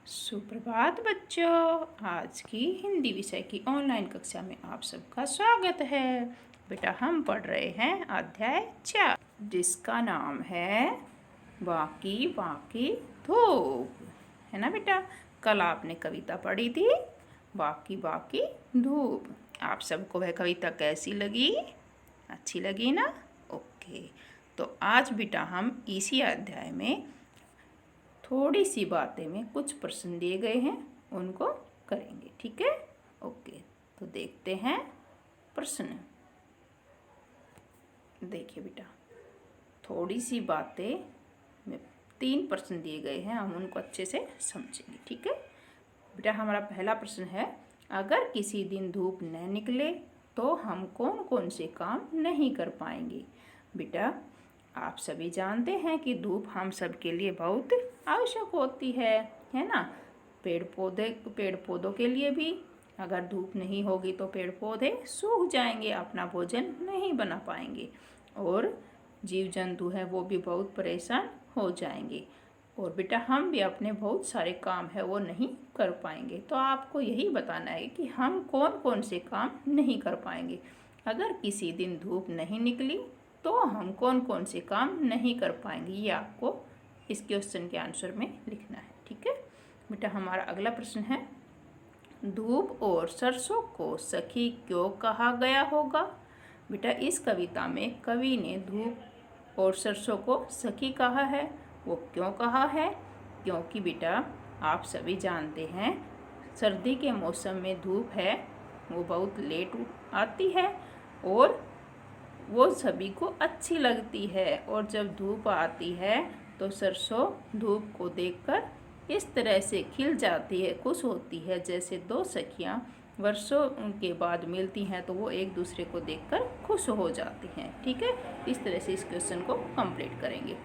सुप्रभात बच्चों। आज की हिंदी विषय की ऑनलाइन कक्षा में आप सबका स्वागत है। बेटा हम पढ़ रहे हैं अध्याय 4 जिसका नाम है बाकी बाकी धूप, है ना बेटा। कल आपने कविता पढ़ी थी बाकी बाकी धूप। आप सबको वह कविता कैसी लगी? अच्छी लगी ना? ओके, तो आज बेटा हम इसी अध्याय में थोड़ी सी बातें में कुछ प्रश्न दिए गए हैं, उनको करेंगे। ठीक है, ओके। तो देखते हैं प्रश्न। देखिए बेटा, थोड़ी सी बातें में 3 प्रश्न दिए गए हैं, हम उनको अच्छे से समझेंगे। ठीक है बेटा, हमारा पहला प्रश्न है, अगर किसी दिन धूप न निकले तो हम कौन कौन से काम नहीं कर पाएंगे? बेटा आप सभी जानते हैं कि धूप हम सब के लिए बहुत आवश्यक होती है ना। पेड़ पौधों के लिए भी अगर धूप नहीं होगी तो पेड़ पौधे सूख जाएंगे, अपना भोजन नहीं बना पाएंगे, और जीव जंतु हैं वो भी बहुत परेशान हो जाएंगे। और बेटा हम भी अपने बहुत सारे काम है वो नहीं कर पाएंगे। तो आपको यही बताना है कि हम कौन कौन से काम नहीं कर पाएंगे। अगर किसी दिन धूप नहीं निकली तो हम कौन कौन से काम नहीं कर पाएंगे, ये आपको इस क्वेश्चन के आंसर में लिखना है। ठीक है बेटा, हमारा अगला प्रश्न है, धूप और सरसों को सखी क्यों कहा गया होगा? बेटा इस कविता में कवि ने धूप और सरसों को सखी कहा है। वो क्यों कहा है? क्योंकि बेटा आप सभी जानते हैं सर्दी के मौसम में धूप है वो बहुत लेट आती है और वो सभी को अच्छी लगती है, और जब धूप आती है तो सरसों धूप को देखकर इस तरह से खिल जाती है, खुश होती है, जैसे 2 सखियां वर्षों के बाद मिलती हैं तो वो एक दूसरे को देखकर खुश हो जाती हैं। ठीक है, इस तरह से इस क्वेश्चन को कंप्लीट करेंगे।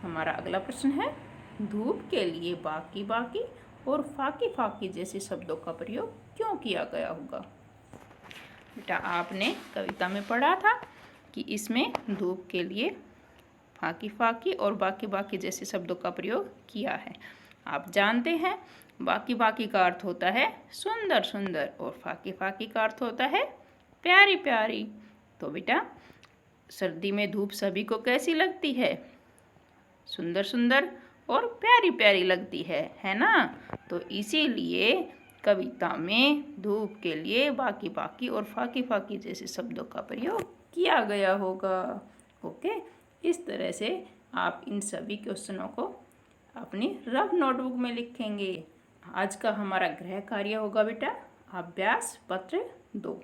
हमारा अगला प्रश्न है, धूप के लिए बाकी बाकी और फाकी फाकी जैसे शब्दों का प्रयोग क्यों किया गया होगा? बेटा आपने कविता में पढ़ा था कि इसमें धूप के लिए फाकी फाकी और बाकी बाकी जैसे शब्दों का प्रयोग किया है। आप जानते हैं बाकी बाकी का अर्थ होता है सुंदर सुंदर और फाकी फाकी का अर्थ होता है प्यारी प्यारी। तो बेटा सर्दी में धूप सभी को कैसी लगती है? सुंदर सुंदर और प्यारी प्यारी लगती है ना। तो इसीलिए कविता में धूप के लिए बाकी बाकी और फाकी फाकी जैसे शब्दों का प्रयोग किया गया होगा। ओके, इस तरह से आप इन सभी क्वेश्चनों को अपनी रफ नोटबुक में लिखेंगे। आज का हमारा गृह कार्य होगा बेटा अभ्यास पत्र 2।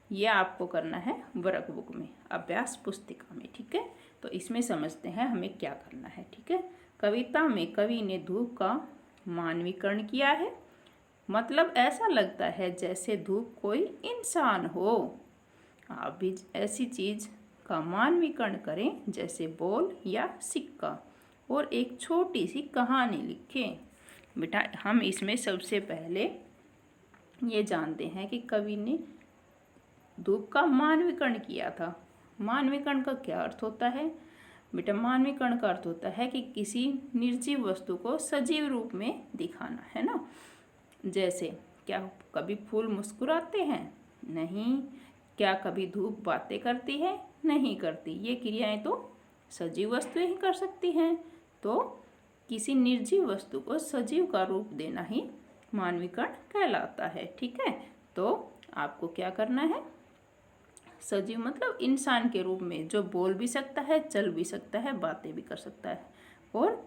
ये आपको करना है वर्क बुक में, अभ्यास पुस्तिका में। ठीक है, तो इसमें समझते हैं हमें क्या करना है। ठीक है, कविता में कवि ने धूप का मानवीकरण किया है। मतलब ऐसा लगता है जैसे धूप कोई इंसान हो। आप भी ऐसी चीज़ का मानवीकरण करें जैसे बॉल या सिक्का, और एक छोटी सी कहानी लिखें। बेटा हम इसमें सबसे पहले ये जानते हैं कि कवि ने धूप का मानवीकरण किया था। मानवीकरण का क्या अर्थ होता है? बेटा मानवीकरण का अर्थ होता है कि किसी निर्जीव वस्तु को सजीव रूप में दिखाना, है ना। जैसे क्या कभी फूल मुस्कुराते हैं? नहीं। क्या कभी धूप बातें करती है? नहीं करती। ये क्रियाएं तो सजीव वस्तुएं ही कर सकती हैं। तो किसी निर्जीव वस्तु को सजीव का रूप देना ही मानवीकरण कहलाता है। ठीक है, तो आपको क्या करना है, सजीव मतलब इंसान के रूप में जो बोल भी सकता है, चल भी सकता है, बातें भी कर सकता है, और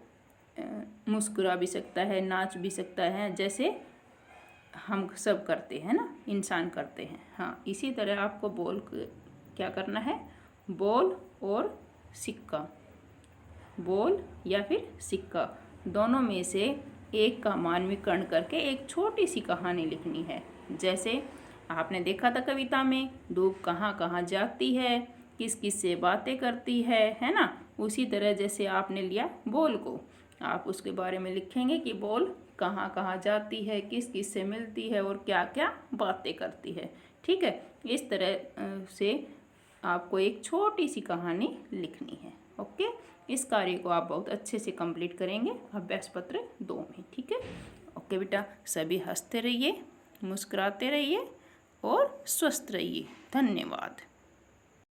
मुस्कुरा भी सकता है, नाच भी सकता है, जैसे हम सब करते हैं ना, इंसान करते हैं। हाँ, इसी तरह आपको बोल क्या करना है, बॉल और सिक्का, बॉल या फिर सिक्का दोनों में से एक का मानवीकरण करके एक छोटी सी कहानी लिखनी है। जैसे आपने देखा था कविता में धूप कहाँ कहाँ जाती है, किस किस से बातें करती है ना। उसी तरह जैसे आपने लिया बॉल को, आप उसके बारे में लिखेंगे कि बॉल कहाँ कहाँ जाती है, किस किस से मिलती है और क्या क्या बातें करती है। ठीक है, इस तरह से आपको एक छोटी सी कहानी लिखनी है। ओके, इस कार्य को आप बहुत अच्छे से कंप्लीट करेंगे अभ्यास पत्र 2 में। ठीक है, ओके। ओके बेटा, सभी हंसते रहिए, मुस्कुराते रहिए और स्वस्थ रहिए। धन्यवाद।